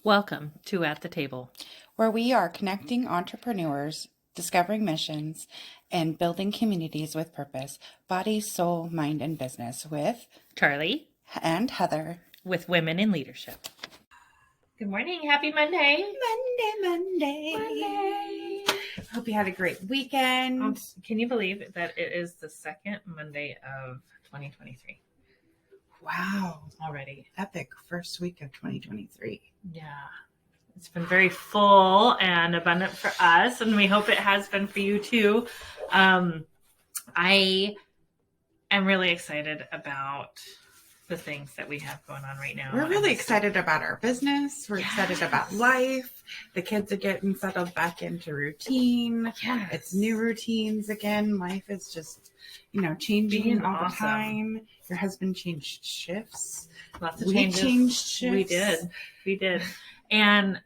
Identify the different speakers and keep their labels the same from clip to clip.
Speaker 1: Welcome to At the Table,
Speaker 2: where we are connecting entrepreneurs, discovering missions, and building communities with purpose, body, soul, mind, and business with
Speaker 1: Charlie
Speaker 2: and Heather.
Speaker 1: with Women in Leadership. Good morning. Happy Monday.
Speaker 2: Monday. Hope you had a great weekend.
Speaker 1: Can you believe that it is the second Monday of 2023?
Speaker 2: Wow.
Speaker 1: Already.
Speaker 2: Epic first week of 2023.
Speaker 1: Yeah. It's been very full and abundant for us, and we hope it has been for you too. I am really excited about the things that we have going on right now.
Speaker 2: We're really excited about our business. We're excited about life. The kids are getting settled back into routine.
Speaker 1: Yes.
Speaker 2: It's new routines again. Life is just, changing all the time. Your husband changed shifts.
Speaker 1: Lots of changes.
Speaker 2: We changed shifts.
Speaker 1: We did. And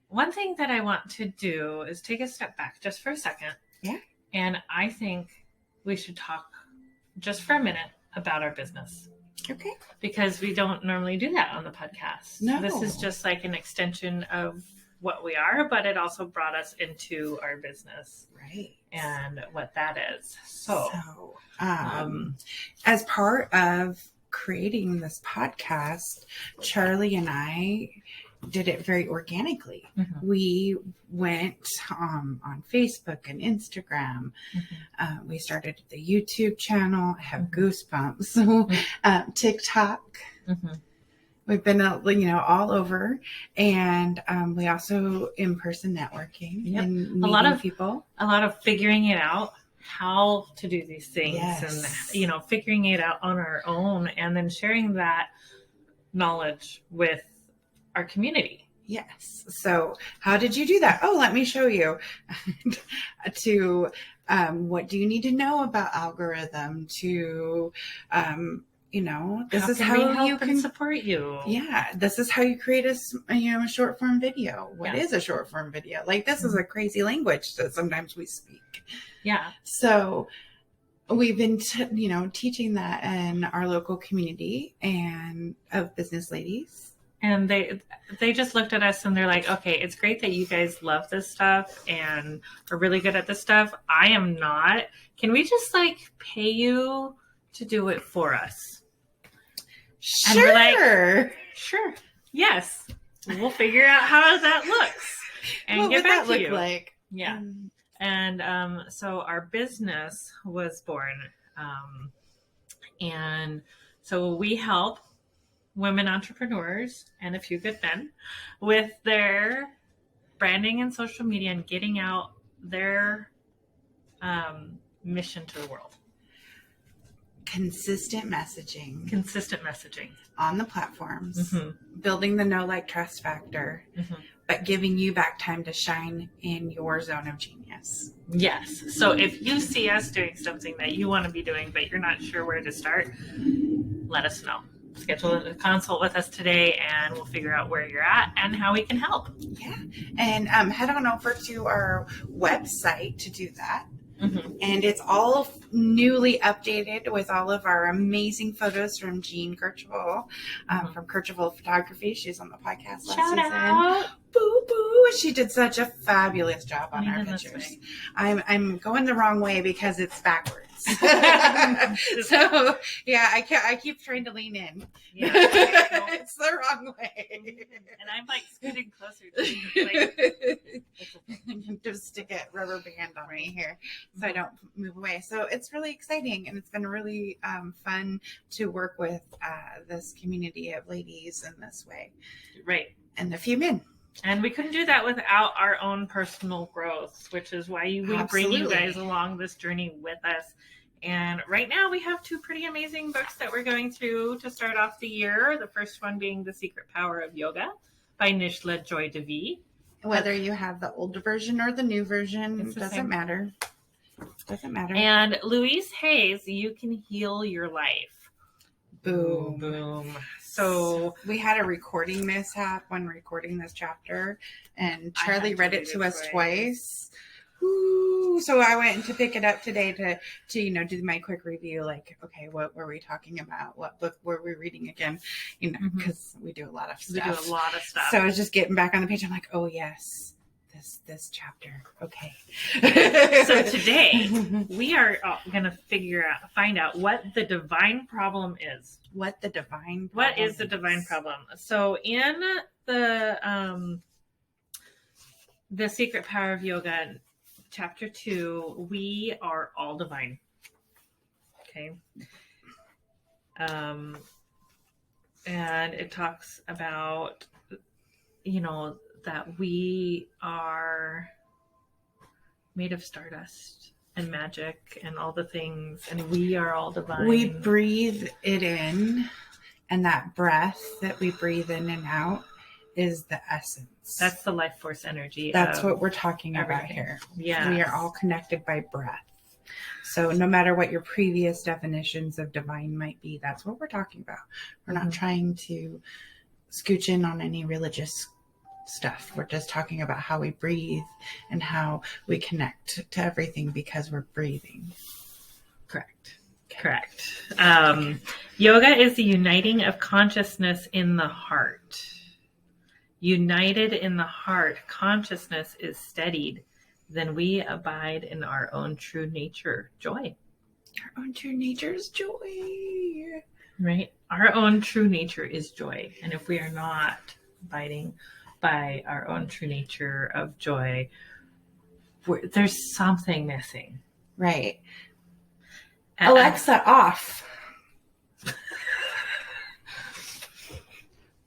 Speaker 1: one thing that I want to do is take a step back just for a second.
Speaker 2: Yeah.
Speaker 1: And I think we should talk just for a minute about our business.
Speaker 2: Okay.
Speaker 1: Because we don't normally do that on the podcast.
Speaker 2: No.
Speaker 1: This is just like an extension of what we are, but it also brought us into our business.
Speaker 2: Right.
Speaker 1: And what that is. So
Speaker 2: as part of creating this podcast, Charlie and I did it very organically.
Speaker 1: Mm-hmm.
Speaker 2: We went on Facebook and Instagram.
Speaker 1: Mm-hmm.
Speaker 2: We started the YouTube channel. I have goosebumps. TikTok.
Speaker 1: Mm-hmm.
Speaker 2: We've been, all over, and we also in-person networking and meeting
Speaker 1: a lot of figuring it out, how to do these things,
Speaker 2: yes.
Speaker 1: And figuring it out on our own, and then sharing that knowledge with our community.
Speaker 2: Yes. So, how did you do that? Oh, let me show you. What do you need to know about algorithm? This is how you can
Speaker 1: support you.
Speaker 2: Yeah, this is how you create a short form video. What is a short form video? Like, this is a crazy language that sometimes we speak.
Speaker 1: Yeah.
Speaker 2: So we've been, teaching that in our local community and of business ladies.
Speaker 1: And they just looked at us and they're like, okay, it's great that you guys love this stuff and are really good at this stuff. I am not. Can we just pay you to do it for us?
Speaker 2: Sure.
Speaker 1: And we're like, sure. Yes. We'll figure out how that looks and
Speaker 2: what
Speaker 1: get
Speaker 2: would
Speaker 1: back
Speaker 2: that
Speaker 1: to
Speaker 2: look
Speaker 1: you.
Speaker 2: Like?
Speaker 1: Yeah. And so our business was born. And so we help women entrepreneurs and a few good men with their branding and social media and getting out their mission to the world.
Speaker 2: Consistent messaging on the platforms, building the know, like, trust factor, but giving you back time to shine in your zone of genius.
Speaker 1: Yes. So if you see us doing something that you want to be doing, but you're not sure where to start, let us know. Schedule a consult with us today and we'll figure out where you're at and how we can help.
Speaker 2: Yeah. And head on over to our website to do that. And it's all newly updated with all of our amazing photos from Jean Kirchville, from Kirchville Photography. She's on the podcast last
Speaker 1: season.
Speaker 2: Out. Boo boo! She did such a fabulous job on our pictures. I'm going the wrong way because it's backwards. So yeah, I keep trying to lean in. Yeah, it's the wrong way.
Speaker 1: And I'm scooting closer to you.
Speaker 2: Just stick a rubber band on me here so I don't move away. So it's really exciting, and it's been really fun to work with this community of ladies in this way.
Speaker 1: Right.
Speaker 2: And a few men.
Speaker 1: And we couldn't do that without our own personal growth, which is why we bring you guys along this journey with us. And right now we have two pretty amazing books that we're going through to start off the year. The first one being The Secret Power of Yoga by Nishla Joy Devi.
Speaker 2: Whether you have the older version or the new version, doesn't matter. Doesn't matter.
Speaker 1: And Louise Hay's You Can Heal Your Life.
Speaker 2: Boom.
Speaker 1: Boom. So
Speaker 2: we had a recording mishap when recording this chapter, and Charlie read it to us twice. Ooh, so I went to pick it up today to do my quick review. Like, okay, what were we talking about? What book were we reading again? Because we do a lot of stuff.
Speaker 1: We do a lot of stuff.
Speaker 2: So I was just getting back on the page. I'm like, oh yes, this chapter. Okay.
Speaker 1: So today we are going to find out what the divine problem is.
Speaker 2: What is the divine
Speaker 1: problem? So in the Secret Power of Yoga, chapter 2, we are all divine. Okay. And it talks about, that we are made of stardust and magic and all the things, and we are all divine.
Speaker 2: We breathe it in, and that breath that we breathe in and out is the essence.
Speaker 1: That's the life force energy.
Speaker 2: That's what we're talking about here.
Speaker 1: Yeah.
Speaker 2: We are all connected by breath. So no matter what your previous definitions of divine might be, that's what we're talking about. We're not trying to scooch in on any religious stuff. We're just talking about how we breathe and how we connect to everything because we're breathing. Correct.
Speaker 1: Yoga is the uniting of consciousness in the heart. United in the heart, consciousness is steadied. Then we abide in our own true nature, joy.
Speaker 2: Our own true nature is joy.
Speaker 1: Right? Our own true nature is joy. And if we are not abiding by our own true nature of joy, there's something missing.
Speaker 2: Right. Alexa, off.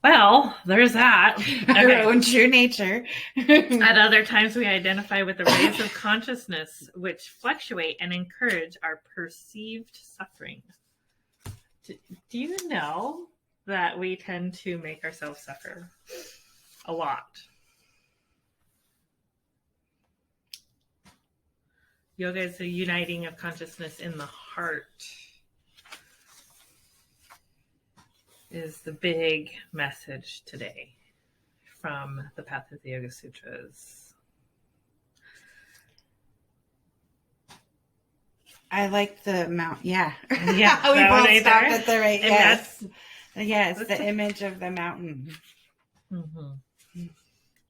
Speaker 1: Well, there's that.
Speaker 2: Our own true nature.
Speaker 1: At other times, we identify with the rays of consciousness, which fluctuate and encourage our perceived suffering. Do you know that we tend to make ourselves suffer a lot? Yoga is the uniting of consciousness in the heart. Is the big message today from the Path of the Yoga Sutras.
Speaker 2: I like the mount. Yeah.
Speaker 1: Yeah.
Speaker 2: We both stopped at the right.
Speaker 1: And
Speaker 2: yes. The image of the mountain.
Speaker 1: Mm-hmm.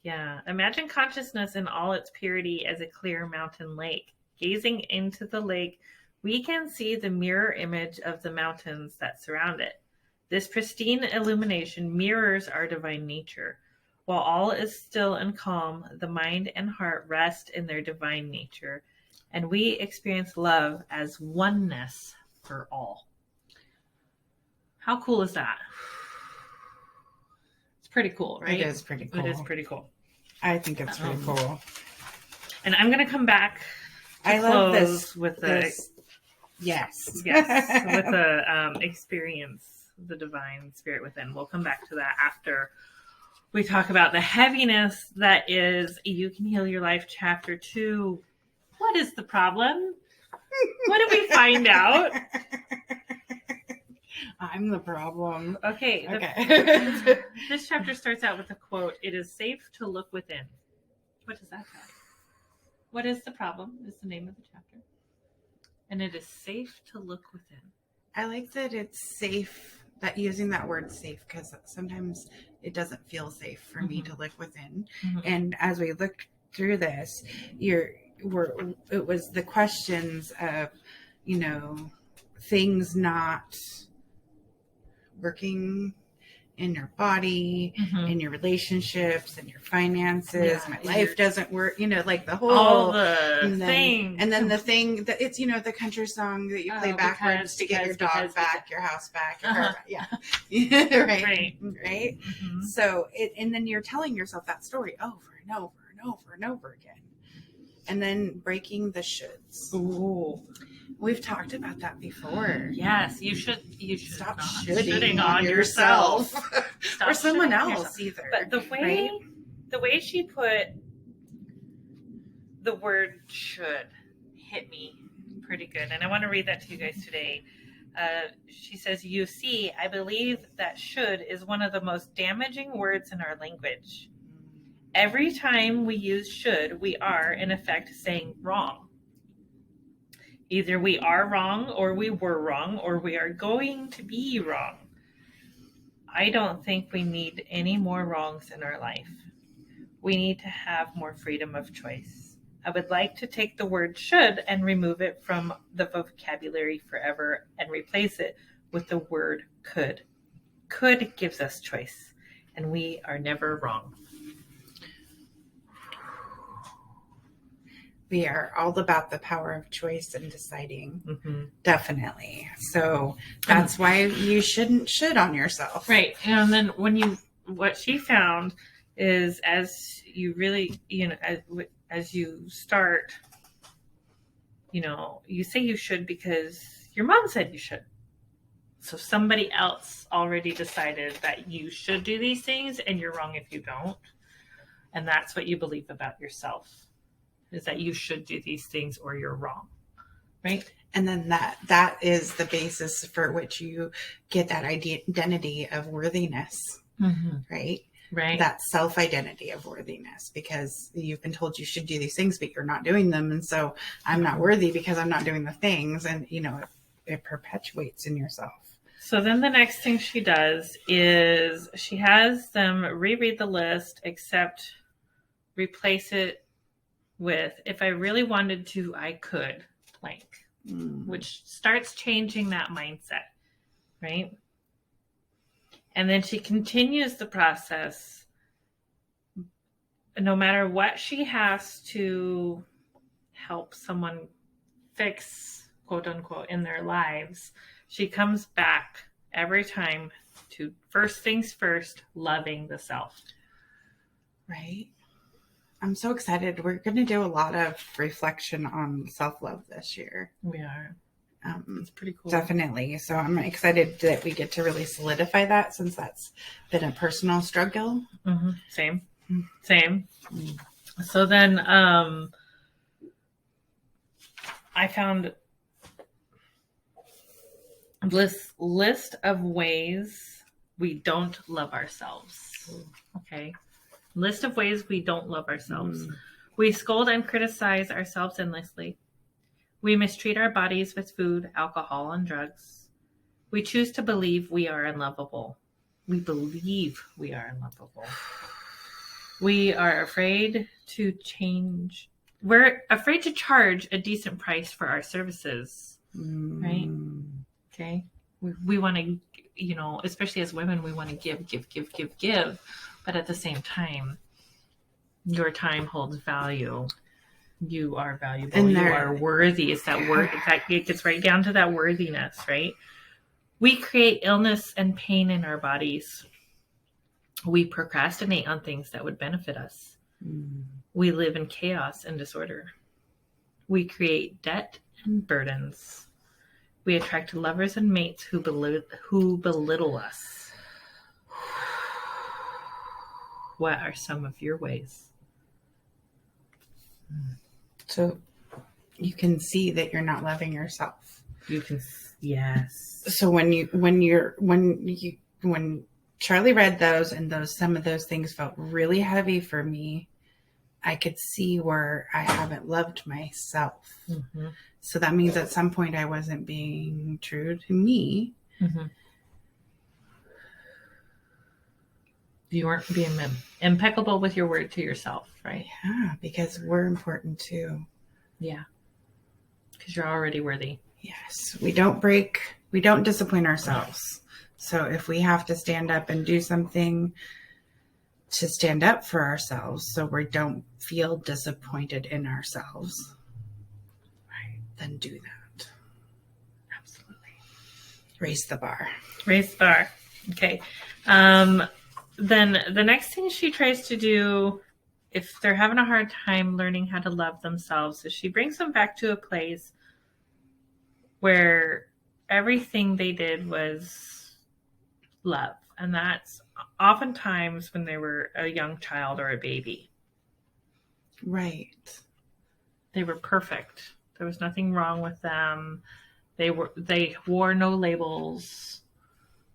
Speaker 1: Yeah. Imagine consciousness in all its purity as a clear mountain lake. Gazing into the lake, we can see the mirror image of the mountains that surround it. This pristine illumination mirrors our divine nature. While all is still and calm, the mind and heart rest in their divine nature, and we experience love as oneness for all. How cool is that? It's pretty cool, right?
Speaker 2: It is pretty cool.
Speaker 1: It is pretty cool.
Speaker 2: I think it's pretty cool.
Speaker 1: And I'm going to come back
Speaker 2: I love this
Speaker 1: with the
Speaker 2: yes
Speaker 1: with the experience. The divine spirit within. We'll come back to that after we talk about the heaviness that is You Can Heal Your Life, chapter 2. What is the problem? What did we find out?
Speaker 2: I'm the problem.
Speaker 1: Okay. This chapter starts out with a quote. It is safe to look within. What does that mean? What is the problem is the name of the chapter. And it is safe to look within.
Speaker 2: I like that it's safe. That using that word safe, because sometimes it doesn't feel safe for me to look within. And as we looked through this, it was the questions of, things not working in your body, in your relationships, in your finances. My life doesn't work, like the whole
Speaker 1: all the things.
Speaker 2: And then the thing that it's, the country song that you play backwards to get your dog back, your house back, your car back. Yeah. Right. Mm-hmm. So and then you're telling yourself that story over and over and over and over again. And then breaking the shoulds.
Speaker 1: Ooh.
Speaker 2: We've talked about that before.
Speaker 1: Yes, you should
Speaker 2: stop
Speaker 1: not
Speaker 2: shitting on yourself. Or someone else either.
Speaker 1: But the way she put the word should hit me pretty good. And I want to read that to you guys today. She says, "You see, I believe that should is one of the most damaging words in our language. Every time we use should, we are, in effect, saying wrong. Either we are wrong, or we were wrong, or we are going to be wrong. I don't think we need any more wrongs in our life. We need to have more freedom of choice. I would like to take the word should and remove it from the vocabulary forever and replace it with the word could. Could gives us choice, and we are never wrong.
Speaker 2: We are all about the power of choice and deciding.
Speaker 1: Mm-hmm.
Speaker 2: Definitely. So that's why you shouldn't should on yourself.
Speaker 1: Right. And then what she found is, as you really, as you start, you say you should because your mom said you should. So somebody else already decided that you should do these things, and you're wrong if you don't. And that's what you believe about yourself, is that you should do these things or you're wrong. Right?
Speaker 2: And then that is the basis for which you get that identity of worthiness.
Speaker 1: Mm-hmm.
Speaker 2: Right?
Speaker 1: Right.
Speaker 2: That self-identity of worthiness, because you've been told you should do these things, but you're not doing them. And so I'm not worthy because I'm not doing the things. And, it perpetuates in yourself.
Speaker 1: So then the next thing she does is she has them reread the list, except replace it with, if I really wanted to, I could, blank, which starts changing that mindset, right? And then she continues the process. No matter what she has to help someone fix, quote unquote, in their lives, she comes back every time to first things first, loving the self.
Speaker 2: Right. I'm so excited. We're going to do a lot of reflection on self-love this year.
Speaker 1: We are. It's pretty cool.
Speaker 2: Definitely. So I'm excited that we get to really solidify that, since that's been a personal struggle.
Speaker 1: Mm-hmm. Same. So then I found this list of ways we don't love ourselves. Okay. List of ways we don't love ourselves. We scold and criticize ourselves endlessly. We mistreat our bodies with food, alcohol, and drugs. We choose to believe we are unlovable. We believe we are unlovable. We are afraid to change. We're afraid to charge a decent price for our services. Right? Okay. We want to, especially as women, we want to give. But at the same time, your time holds value. You are valuable. And you are worthy. It's that word. It gets right down to that worthiness, right? We create illness and pain in our bodies. We procrastinate on things that would benefit us. We live in chaos and disorder. We create debt and burdens. We attract lovers and mates who belittle us. What are some of your ways?
Speaker 2: So you can see that you're not loving yourself.
Speaker 1: Yes.
Speaker 2: So when Charlie read those, and some of those things felt really heavy for me, I could see where I haven't loved myself. Mm-hmm. So that means at some point I wasn't being true to me.
Speaker 1: Mm-hmm. You weren't being impeccable with your word to yourself, right?
Speaker 2: Yeah, because we're important too.
Speaker 1: Yeah. Because you're already worthy.
Speaker 2: Yes. We don't disappoint ourselves. So if we have to stand up and do something to stand up for ourselves, so we don't feel disappointed in ourselves, right, then do that. Absolutely. Raise the bar.
Speaker 1: Okay. Then the next thing she tries to do, if they're having a hard time learning how to love themselves, is she brings them back to a place where everything they did was love. And that's oftentimes when they were a young child or a baby.
Speaker 2: Right.
Speaker 1: They were perfect. There was nothing wrong with them. They wore no labels.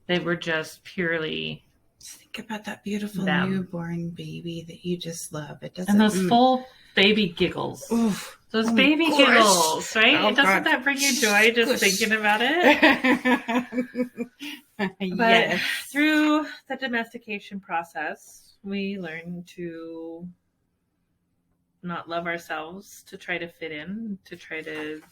Speaker 1: They were just purely
Speaker 2: Just think about that beautiful
Speaker 1: them.
Speaker 2: Newborn baby that you just love. It doesn't.
Speaker 1: And those full baby giggles.
Speaker 2: Oof.
Speaker 1: Those baby giggles, right?
Speaker 2: Oh,
Speaker 1: Doesn't that bring you joy just thinking about it? But through the domestication process, we learn to not love ourselves, to try to fit in, to try to,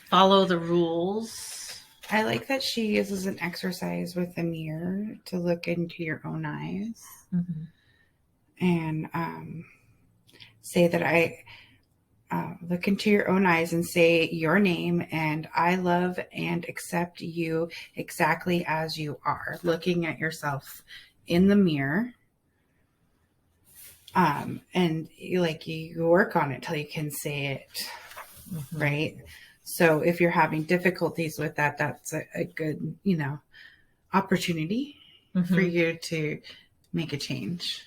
Speaker 1: follow the rules.
Speaker 2: I like that she uses an exercise with a mirror to look into your own eyes and say that I look into your own eyes and say your name, and I love and accept you exactly as you are. Looking at yourself in the mirror. And you work on it till you can say it, right? So if you're having difficulties with that, that's a good, opportunity for you to make a change.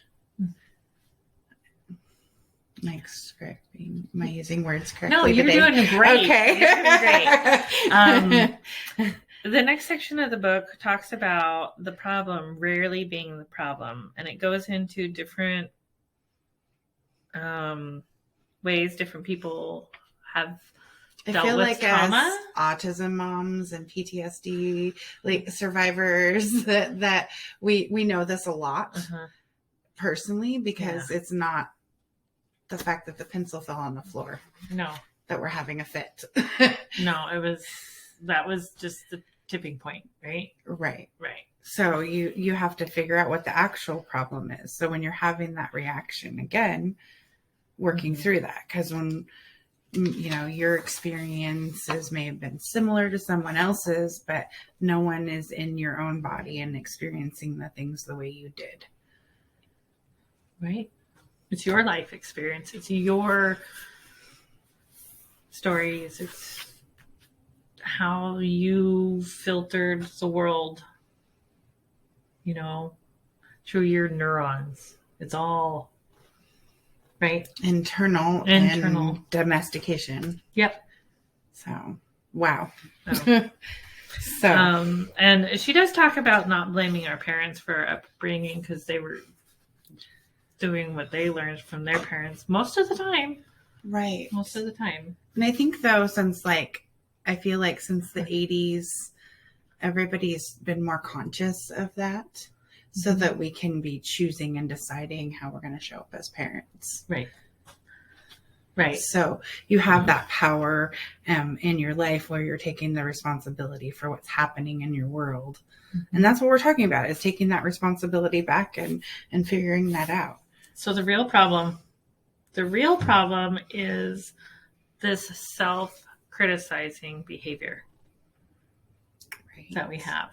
Speaker 2: Next, correct me. Am I using words correctly?
Speaker 1: No, you're
Speaker 2: today?
Speaker 1: doing great.
Speaker 2: Okay.
Speaker 1: You're doing great. The next section of the book talks about the problem rarely being the problem, and it goes into different ways different people have dealt with trauma.
Speaker 2: As autism moms and PTSD survivors that we know this a lot personally, because it's not the fact that the pencil fell on the floor.
Speaker 1: No,
Speaker 2: that we're having a fit.
Speaker 1: No, that was just the tipping point, right?
Speaker 2: Right. So you have to figure out what the actual problem is. So when you're having that reaction, again, working through that, because when your experiences may have been similar to someone else's, but no one is in your own body and experiencing the things the way you did.
Speaker 1: Right. It's your life experience. It's your stories. It's how you filtered the world, through your neurons. It's all right.
Speaker 2: Internal and domestication.
Speaker 1: Yep.
Speaker 2: So, wow.
Speaker 1: Oh. And she does talk about not blaming our parents for upbringing, because they were doing what they learned from their parents most of the time.
Speaker 2: Right.
Speaker 1: Most of the time.
Speaker 2: And I think though, since I feel like since the 80s, everybody's been more conscious of that, so that we can be choosing and deciding how we're going to show up as parents. Right. So you have that power in your life where you're taking the responsibility for what's happening in your world. And that's what we're talking about, is taking that responsibility back and figuring that out.
Speaker 1: So the real problem is this self-criticizing behavior that we have.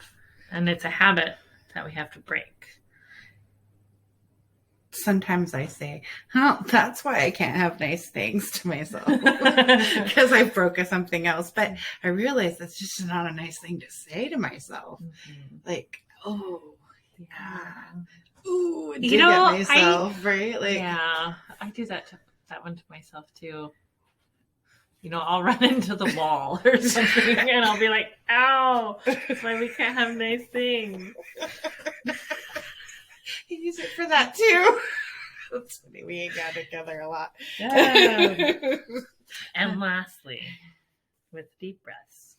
Speaker 1: And it's a habit that we have to break.
Speaker 2: Sometimes I say, oh, that's why I can't have nice things to myself, because I broke something else. But I realize that's just not a nice thing to say to myself. Oh, yeah. Ooh, I did get myself, right?
Speaker 1: Yeah, I do that one to myself too. I'll run into the wall or something, and I'll be like, ow, that's why we can't have nice things.
Speaker 2: You use it for that too. That's funny. We ain't got together a lot.
Speaker 1: Yeah. And lastly, with deep breaths,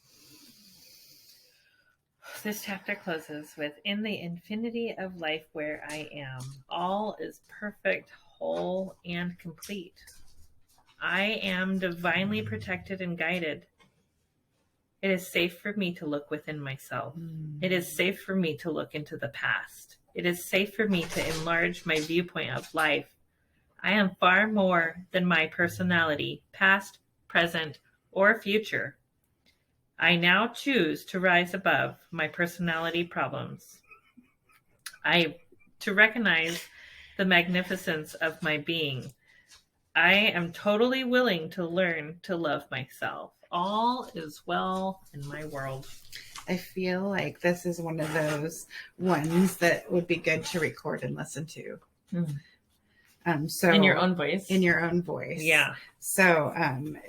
Speaker 1: this chapter closes with, in the infinity of life where I am, all is perfect, whole, and complete. I am divinely protected and guided. It is safe for me to look within myself. It is safe for me to look into the past. It is safe for me to enlarge my viewpoint of life. I am far more than my personality, past, present, or future. I now choose to rise above my personality problems. To recognize the magnificence of my being. I am totally willing to learn to love myself. All is well in my world.
Speaker 2: I feel like this is one of those ones that would be good to record and listen to. So
Speaker 1: in your own voice.
Speaker 2: In your own voice.
Speaker 1: Yeah.
Speaker 2: So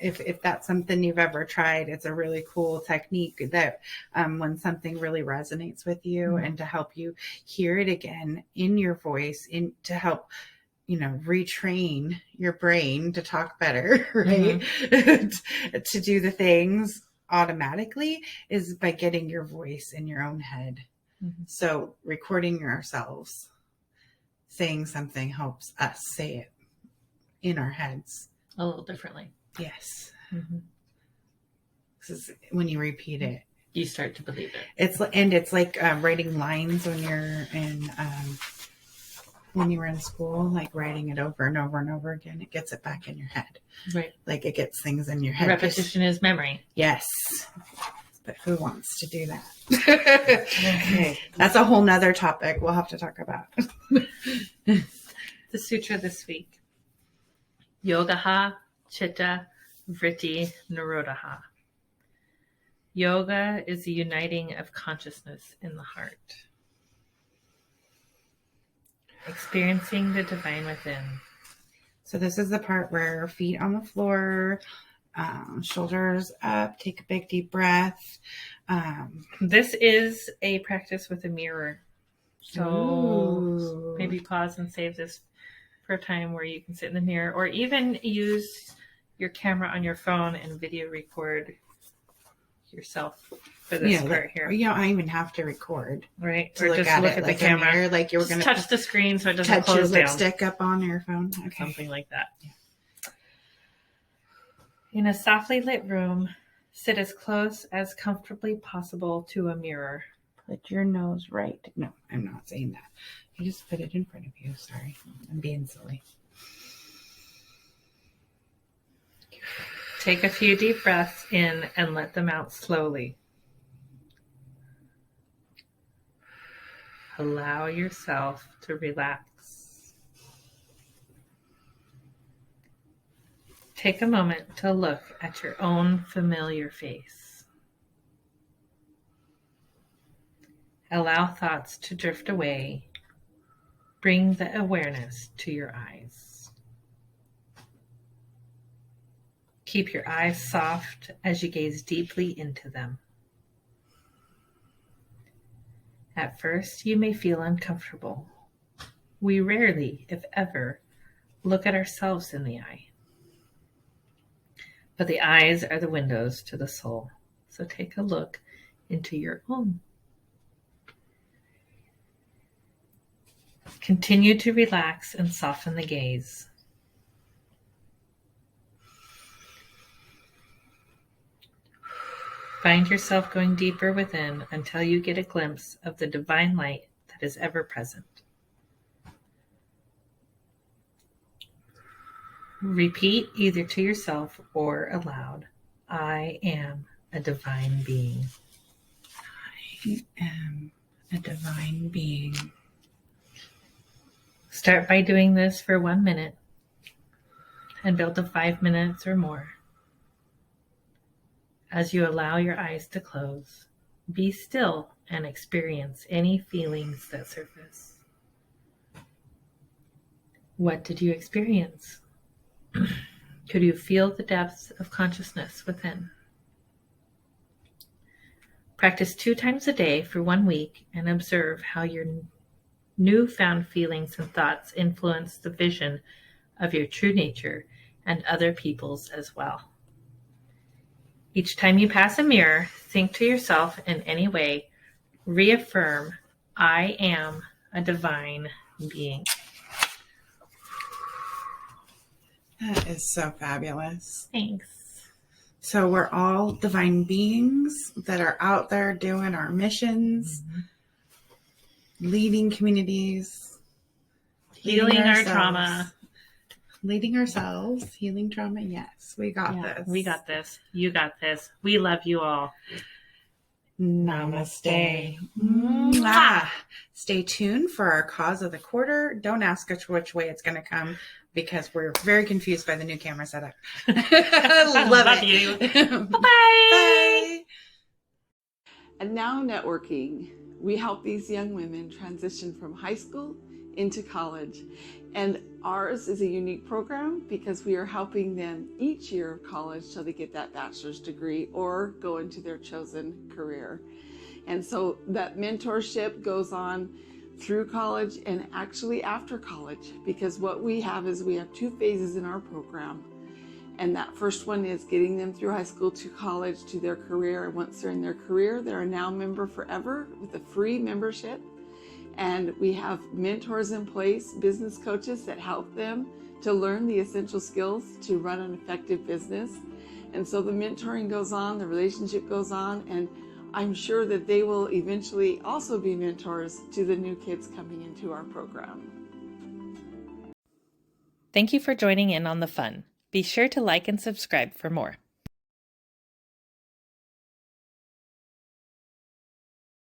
Speaker 2: if that's something you've ever tried, it's a really cool technique that when something really resonates with you and to help you hear it again in your voice, to help, retrain your brain to talk better, right? To do the things automatically is by getting your voice in your own head. So recording ourselves saying something helps us say it in our heads
Speaker 1: a little differently.
Speaker 2: Yes. Because when you repeat it,
Speaker 1: you start to believe it.
Speaker 2: It's like writing lines when you're in when you were in school, like writing it over and over and over again. It gets it back in your head,
Speaker 1: right?
Speaker 2: Like it gets things in your head.
Speaker 1: Repetition is memory.
Speaker 2: Yes, but who wants to do that? Okay. That's a whole nother topic we'll have to talk about.
Speaker 1: The sutra this week: Yogaha Chitta Vritti Nirodha. Yoga is the uniting of consciousness in the heart. Experiencing the divine within.
Speaker 2: So this is the part where feet on the floor, shoulders up, take a big deep breath.
Speaker 1: This is a practice with a mirror. So maybe pause and save this for a time where you can sit in the mirror, or even use your camera on your phone and video record yourself for this part here.
Speaker 2: You don't even have to record,
Speaker 1: right?
Speaker 2: To or just look at the camera, mirror, like you were going to
Speaker 1: touch the screen so it doesn't
Speaker 2: touch
Speaker 1: close
Speaker 2: your
Speaker 1: down.
Speaker 2: Lipstick up on your phone,
Speaker 1: something like that. Yeah. In a softly lit room, sit as close as comfortably possible to a mirror.
Speaker 2: Put your nose right. No, I'm not saying that. I just put it in front of you. Sorry, I'm being silly.
Speaker 1: Take a few deep breaths in and let them out slowly. Allow yourself to relax. Take a moment to look at your own familiar face. Allow thoughts to drift away. Bring the awareness to your eyes. Keep your eyes soft as you gaze deeply into them. At first, you may feel uncomfortable. We rarely, if ever, look at ourselves in the eye. But the eyes are the windows to the soul. So take a look into your own. Continue to relax and soften the gaze. Find yourself going deeper within until you get a glimpse of the divine light that is ever present. Repeat either to yourself or aloud, I am a divine being.
Speaker 2: I am a divine being.
Speaker 1: Start by doing this for 1 minute and build to 5 minutes or more. As you allow your eyes to close, be still and experience any feelings that surface. What did you experience? Could you feel the depths of consciousness within? Practice 2 times a day for 1 week and observe how your newfound feelings and thoughts influence the vision of your true nature and other people's as well. Each time you pass a mirror, think to yourself in any way, reaffirm, I am a divine being.
Speaker 2: That is so fabulous.
Speaker 1: Thanks.
Speaker 2: So we're all divine beings that are out there doing our missions, leading communities,
Speaker 1: healing our trauma.
Speaker 2: Leading ourselves, healing trauma. Yes, we got this.
Speaker 1: We got this. You got this. We love you all.
Speaker 2: Namaste. Mwah. Stay tuned for our cause of the quarter. Don't ask us which way it's going to come because we're very confused by the new camera setup. Love
Speaker 1: you.
Speaker 2: Bye-bye.
Speaker 1: Bye.
Speaker 3: And now networking. We help these young women transition from high school into college. And ours is a unique program because we are helping them each year of college till they get that bachelor's degree or go into their chosen career. And so that mentorship goes on through college and actually after college, because what we have is we have 2 phases in our program. And that first one is getting them through high school to college to their career. And once they're in their career, they're a Now member forever with a free membership. And we have mentors in place, business coaches that help them to learn the essential skills to run an effective business. And so the mentoring goes on, the relationship goes on, and I'm sure that they will eventually also be mentors to the new kids coming into our program.
Speaker 1: Thank you for joining in on the fun. Be sure to like and subscribe for more.